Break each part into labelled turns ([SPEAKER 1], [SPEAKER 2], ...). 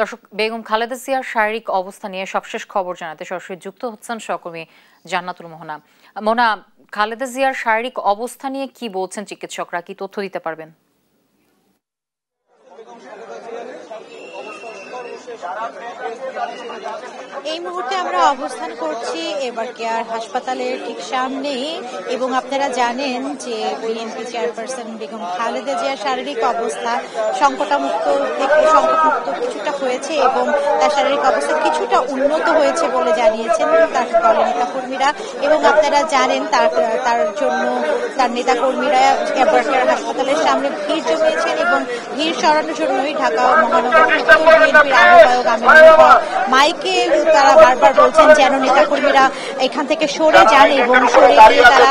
[SPEAKER 1] দর্শক, বেগম খালেদা জিয়ার শারীরিক অবস্থা নিয়ে সবশেষ খবর জানাতে সরাসরি যুক্ত হচ্ছেন সহকর্মী জান্নাতুল মোহনা। মোনা, খালেদা জিয়ার শারীরিক অবস্থা নিয়ে কি বলছেন চিকিৎসকরা, কি তথ্য দিতে পারবেন?
[SPEAKER 2] এই মুহূর্তে আমরা অবস্থান করছি এবার কেয়ার হাসপাতালের ঠিক সামনে, এবং আপনারা জানেন যে বিএনপি চেয়ারপারসন বেগম খালেদা জিয়ার শারীরিক অবস্থা সংকটমুক্ত থেকে সংকটমুক্ত কিছুটা হয়েছে এবং তার শারীরিক অবস্থা কিছুটা উন্নত হয়েছে বলে জানিয়েছেন তার দলের নেতাকর্মীরা। এবং আপনারা জানেন তার জন্য তার নেতাকর্মীরা এবার কেয়ার হাসপাতালের সামনে ভিড় জমিয়েছেন এবং ভিড় সরানোর জন্যই ঢাকা মহানগর উত্তর বিএনপির আহ্বায়ক আমিনুল হক মাইকে তারা বারবার বলছেন যেন নেতাকর্মীরা এখান থেকে সরে যান এবং সরে গিয়ে তারা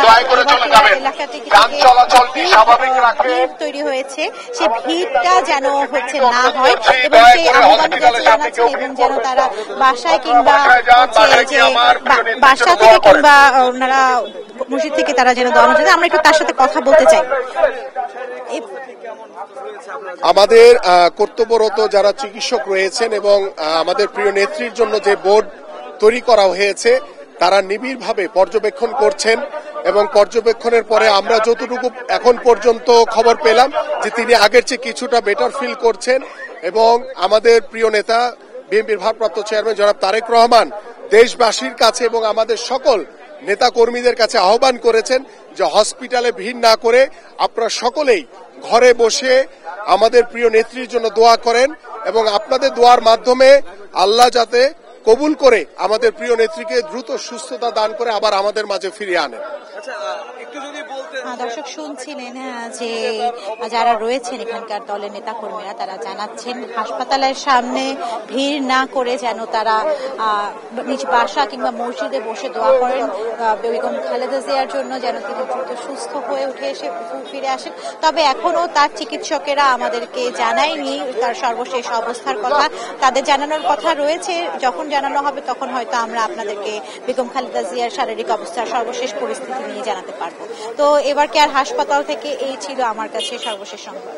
[SPEAKER 2] এলাকা থেকে ভিড় তৈরি হয়েছে সেই ভিড়টা যেন হচ্ছে না হয় এবং সেই আহ্বান জানাচ্ছেন এবং যেন তারা বাসায় কিংবা বাসা থেকে কিংবা ওনারা মসজিদ থেকে তারা যেন দোয়া না। আমরা একটু তার সাথে কথা বলতে চাই।
[SPEAKER 3] আমাদের কর্তব্যরত যারা চিকিৎসক রয়েছেন এবং আমাদের প্রিয় নেত্রীর জন্য যে বোর্ড তৈরি করা হয়েছে তারা নিবিড়ভাবে পর্যবেক্ষণ করছেন এবং পর্যবেক্ষণের পরে আমরা যতটুকু এখন পর্যন্ত খবর পেলাম যে তিনি আগের চেয়ে কিছুটা বেটার ফিল করছেন এবং আমাদের প্রিয় নেতা বিএনপির ভারপ্রাপ্ত চেয়ারম্যান জনাব তারেক রহমান দেশবাসীর কাছে এবং আমাদের সকল নেতা কর্মীদের কাছে আহ্বান করেছেন যে হসপিটালে ভিড় না করে আপনারা সকলেই ঘরে বসে আমাদের প্রিয় নেত্রীর জন্য দোয়া করেন এবং আপনাদের দোয়ার মাধ্যমে আল্লাহ যাতে কবুল করে আমাদের প্রিয় নেত্রীকে দ্রুত সুস্থতা দান করে আবার আমাদের মাঝে ফিরিয়ে আনেন।
[SPEAKER 2] দর্শক শুনছিলেন যে যারা রয়েছেন এখানকার দলের নেতা কর্মীরা তারা জানাচ্ছেন হাসপাতালের সামনে ভিড় না করে যেন তারা নিজ বাসা কিংবা মসজিদে বসে দোয়া করেন বেগম খালেদা জিয়ার জন্য, যেন তিনি দ্রুত সুস্থ হয়ে উঠে এসে ফিরে আসেন। তবে এখনো তার চিকিৎসকেরা আমাদেরকে জানায়নি তার সর্বশেষ অবস্থার কথা, তাদের জানানোর কথা রয়েছে। যখন জানানো হবে তখন হয়তো আমরা আপনাদেরকে বেগম খালেদা জিয়ার শারীরিক অবস্থার সর্বশেষ পরিস্থিতি নিয়ে জানাতে পারবো। তো এবার কেয়ার হাসপাতাল থেকে এই ছিল আমার কাছে সর্বশেষ সংবাদ।